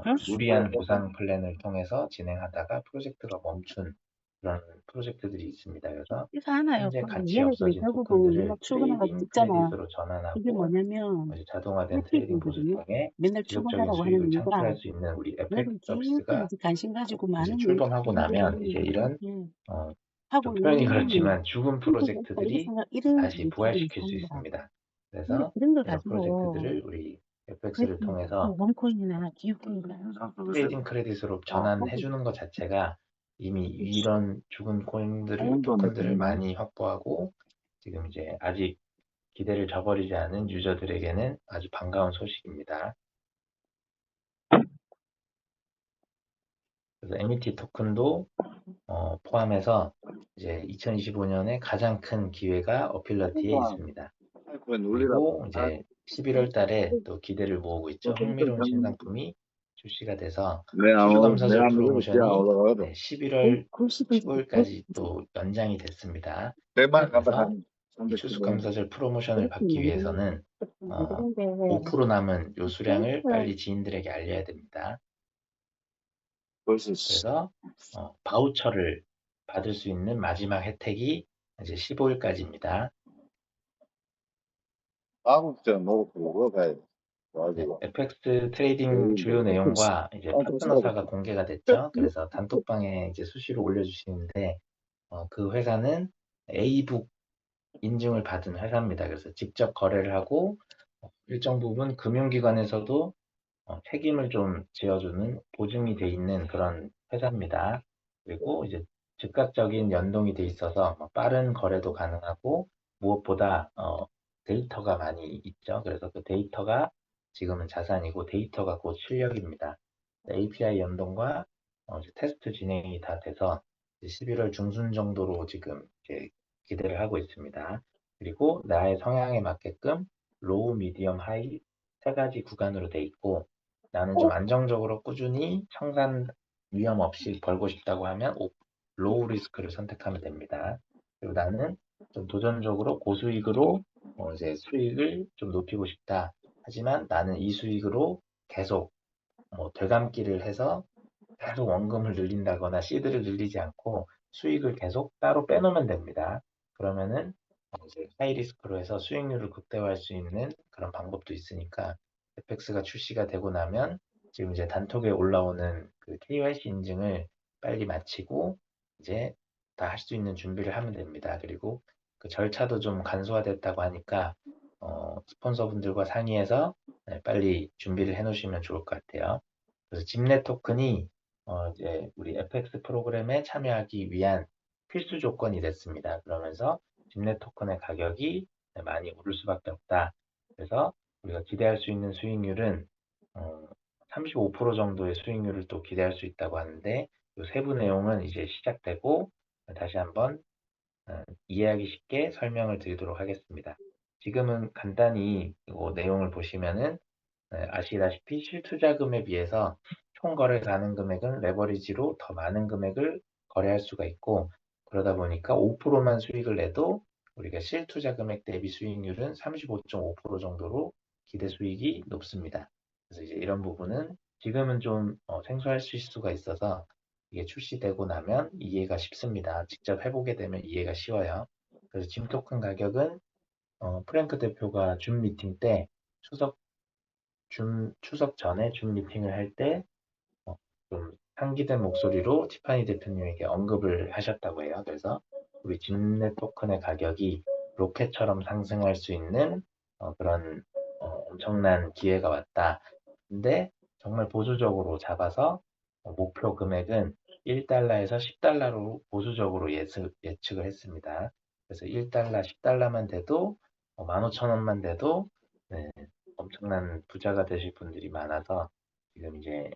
응? 무리한 보상 플랜을 통해서 진행하다가 프로젝트가 멈춘 그런 프로젝트들이 있습니다. 그래서 이거 하나요. 현재 가치 얘네들이 없어진 결국은 토큰들을 맨날 출근하고 트레이딩 찍잖아. 크레딧으로 이게 전환하고 뭐냐면, 이제 자동화된 트레이딩 보드를 트래픽이거든요. 통해 맨날 지속적인 출근하라고 수익을 하는 이유가, 창출할 수 있는 우리 FX 얘들 계속 서비스가 이제 관심 가지고 이제 많은 출범하고 나면 이제 일들을 이런 이렇게 어, 좀 하고 표현이 있는 그렇지만 죽은 이렇게 이렇게 프로젝트들이 생각, 이런 다시 분들이 부활시킬 수 있는 거라고. 있습니다. 근데 그래서 그런 걸 이런 가지고, 프로젝트들을 우리 FX를 그래픽, 통해서 원코인이나 기업코인이나, 트레이딩 크레딧으로 전환해 주는 것 자체가 이미 이런 죽은 코인들을, 토큰들을 많이 확보하고 지금 이제 아직 기대를 저버리지 않은 유저들에게는 아주 반가운 소식입니다. 그래서 MET 토큰도 포함해서 이제 2025년에 가장 큰 기회가 어필러티에 있습니다. 그리고 이제 11월 달에 또 기대를 모으고 있죠. 흥미로운 신상품이 출시가 돼서 추수감사절 프로모션이 11월 15일까지 또 연장이 됐습니다. 그래서 이 추수감사절 프로모션을 받기 위해서는 5% 남은 요 수량을 빨리 지인들에게 알려야 됩니다. 벌써 그래서 바우처를 받을 수 있는 마지막 혜택이 이제 15일까지입니다. 한국전 먹고 먹어봐야 돼. 네, 가지고 FX 트레이딩 주요 내용과 이제 파트너사가 공개가 됐죠. 그래서 단톡방에 이제 수시로 올려주시는데 그 회사는 A북 인증을 받은 회사입니다. 그래서 직접 거래를 하고 일정 부분 금융기관에서도 책임을 좀 지어주는 보증이 돼 있는 그런 회사입니다. 그리고 이제 즉각적인 연동이 돼 있어서 빠른 거래도 가능하고 무엇보다 데이터가 많이 있죠. 그래서 그 데이터가 지금은 자산이고 데이터가 곧 실력입니다. API 연동과 이제 테스트 진행이 다 돼서 11월 중순 정도로 지금 이제 기대를 하고 있습니다. 그리고 나의 성향에 맞게끔 로우, 미디엄, 하이 세 가지 구간으로 돼 있고 나는 좀 안정적으로 꾸준히 청산 위험 없이 벌고 싶다고 하면 로우 리스크를 선택하면 됩니다. 그리고 나는 좀 도전적으로 고수익으로 이제 수익을 좀 높이고 싶다. 하지만 나는 이 수익으로 계속 되감기를 해서 계속 원금을 늘린다거나 시드를 늘리지 않고 수익을 계속 따로 빼놓으면 됩니다. 그러면은 이제 하이 리스크로 해서 수익률을 극대화할 수 있는 그런 방법도 있으니까 FX가 출시가 되고 나면 지금 이제 단톡에 올라오는 그 KYC 인증을 빨리 마치고 이제 다 할 수 있는 준비를 하면 됩니다. 그리고 그 절차도 좀 간소화됐다고 하니까 스폰서분들과 상의해서 빨리 준비를 해 놓으시면 좋을 것 같아요. 그래서 집내 토큰이 이제 우리 FX 프로그램에 참여하기 위한 필수 조건이 됐습니다. 그러면서 집내 토큰의 가격이 많이 오를 수밖에 없다. 그래서 우리가 기대할 수 있는 수익률은 35% 정도의 수익률을 또 기대할 수 있다고 하는데 이 세부 내용은 이제 시작되고 다시 한번 이해하기 쉽게 설명을 드리도록 하겠습니다. 지금은 간단히 이 내용을 보시면은 아시다시피 실투자금에 비해서 총 거래 가능 금액은 레버리지로 더 많은 금액을 거래할 수가 있고 그러다 보니까 5%만 수익을 내도 우리가 실투자 금액 대비 수익률은 35.5% 정도로 기대 수익이 높습니다. 그래서 이제 이런 부분은 지금은 좀 생소하실 수가 있어서 이게 출시되고 나면 이해가 쉽습니다. 직접 해보게 되면 이해가 쉬워요. 그래서 짐 토큰 가격은 프랭크 대표가 줌 미팅 때 추석 전에 줌 미팅을 할 때 좀 상기된 목소리로 티파니 대표님에게 언급을 하셨다고 해요. 그래서 우리 집내 토큰의 가격이 로켓처럼 상승할 수 있는 그런 엄청난 기회가 왔다. 근데 정말 보수적으로 잡아서 목표 금액은 1달러에서 10달러로 보수적으로 예측을 했습니다. 그래서 1달러, 10달러만 돼도 15,000원만 돼도 네, 엄청난 부자가 되실 분들이 많아서 지금 이제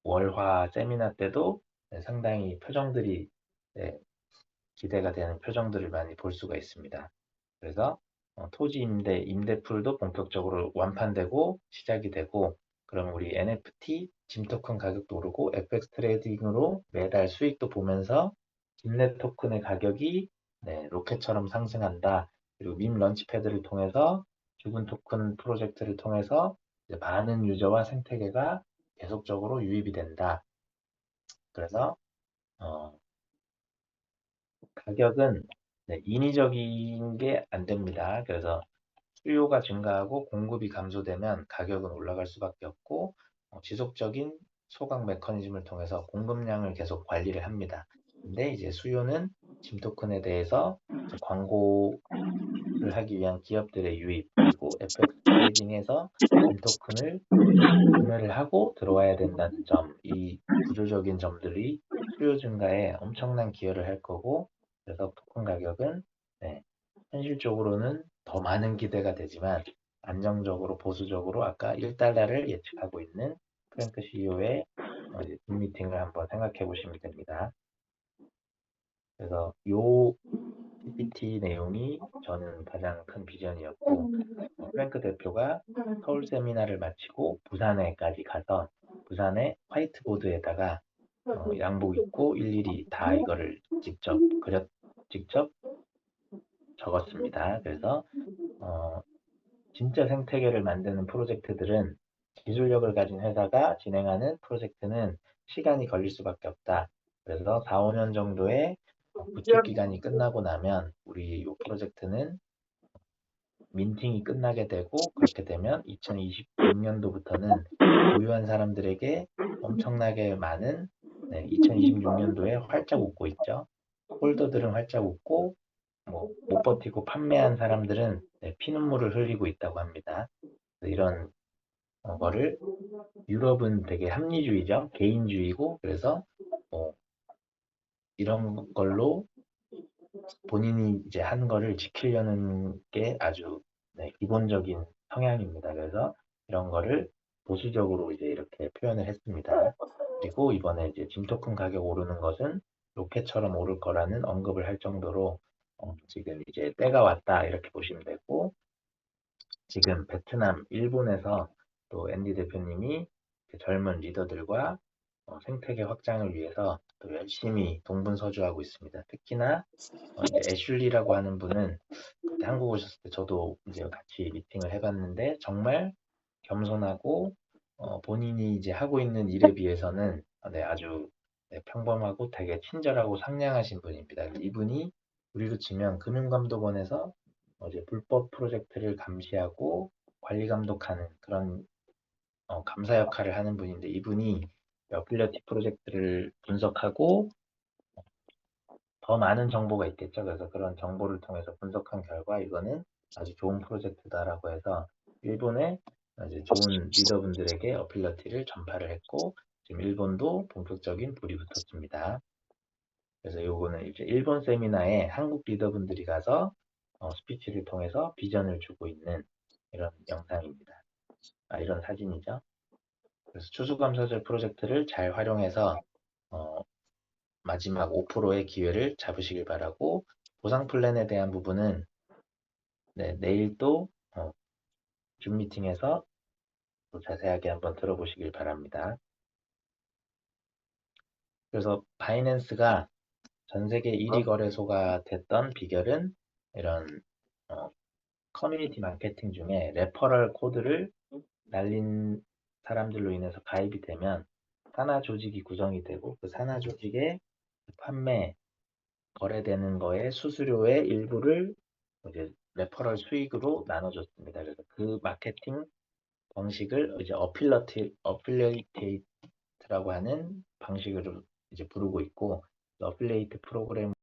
월화 세미나 때도 상당히 표정들이 네, 기대가 되는 표정들을 많이 볼 수가 있습니다. 그래서 토지 임대풀도 본격적으로 완판되고 시작이 되고 그럼 우리 NFT, 짐 토큰 가격도 오르고 FX 트레이딩으로 매달 수익도 보면서 집내 토큰의 가격이 네, 로켓처럼 상승한다. 그리고 밈 런치패드를 통해서 죽은 토큰 프로젝트를 통해서 이제 많은 유저와 생태계가 계속적으로 유입이 된다. 그래서 가격은 네, 인위적인 게 안 됩니다. 그래서 수요가 증가하고 공급이 감소되면 가격은 올라갈 수밖에 없고 지속적인 소각 메커니즘을 통해서 공급량을 계속 관리를 합니다. 근데 이제 수요는 짐 토큰에 대해서 이제 광고를 하기 위한 기업들의 유입 그리고 FX 트레이딩에서 짐 토큰을 구매를 하고 들어와야 된다는 점, 이 구조적인 점들이 수요 증가에 엄청난 기여를 할 거고, 그래서 토큰 가격은 네, 현실적으로는 더 많은 기대가 되지만 안정적으로 보수적으로 아까 1달러를 예측하고 있는 프랭크 CEO의 줌 미팅을 한번 생각해 보시면 됩니다. 그래서 요 PPT 내용이 저는 가장 큰 비전이었고 프랭크 대표가 서울 세미나를 마치고 부산에까지 가서 부산의 화이트보드에다가 양복 입고 일일이 다 이거를 직접 적었습니다. 그래서 진짜 생태계를 만드는 프로젝트들은 기술력을 가진 회사가 진행하는 프로젝트는 시간이 걸릴 수밖에 없다. 그래서 4, 5년 정도의 구축 기간이 끝나고 나면 우리 이 프로젝트는 민팅이 끝나게 되고, 그렇게 되면 2026년도부터는 보유한 사람들에게 엄청나게 많은 2026년도에 활짝 웃고 있죠. 홀더들은 활짝 웃고 못 버티고 판매한 사람들은 피눈물을 흘리고 있다고 합니다. 이런 거를 유럽은 되게 합리주의죠. 개인주의고, 그래서 이런 걸로 본인이 이제 한 거를 지키려는 게 아주 기본적인 성향입니다. 그래서 이런 거를 보수적으로 이제 이렇게 표현을 했습니다. 그리고 이번에 이제 짐 토큰 가격 오르는 것은 로켓처럼 오를 거라는 언급을 할 정도로 지금 이제 때가 왔다 이렇게 보시면 되고, 지금 베트남, 일본에서 또 앤디 대표님이 젊은 리더들과 생태계 확장을 위해서 또 열심히 동분서주하고 있습니다. 특히나 이제 애슐리라고 하는 분은 그때 한국 오셨을 때 저도 이제 같이 미팅을 해봤는데 정말 겸손하고 본인이 이제 하고 있는 일에 비해서는 아주 평범하고 되게 친절하고 상냥하신 분입니다. 이분이 우리로 치면 금융감독원에서 이제 불법 프로젝트를 감시하고 관리 감독하는 그런 감사 역할을 하는 분인데, 이분이 어필리어티 프로젝트를 분석하고 더 많은 정보가 있겠죠. 그래서 그런 정보를 통해서 분석한 결과 이거는 아주 좋은 프로젝트다라고 해서 일본의 이제 좋은 리더분들에게 어필리어티를 전파를 했고, 지금 일본도 본격적인 불이 붙었습니다. 그래서 요거는 이제 일본 세미나에 한국 리더분들이 가서 스피치를 통해서 비전을 주고 있는 이런 영상입니다. 이런 사진이죠. 그래서 추수감사절 프로젝트를 잘 활용해서 마지막 5%의 기회를 잡으시길 바라고, 보상 플랜에 대한 부분은 내일 또 줌 미팅에서 또 자세하게 한번 들어보시길 바랍니다. 그래서 바이낸스가 전 세계 1위 거래소가 됐던 비결은 이런 커뮤니티 마케팅 중에 레퍼럴 코드를 날린 사람들로 인해서 가입이 되면 산하 조직이 구성이 되고, 그 산하 조직의 판매, 거래되는 거에 수수료의 일부를 이제 레퍼럴 수익으로 나눠줬습니다. 그래서 그 마케팅 방식을 이제 어필리에이트라고 하는 방식으로 이제 부르고 있고, 어필리에이트 프로그램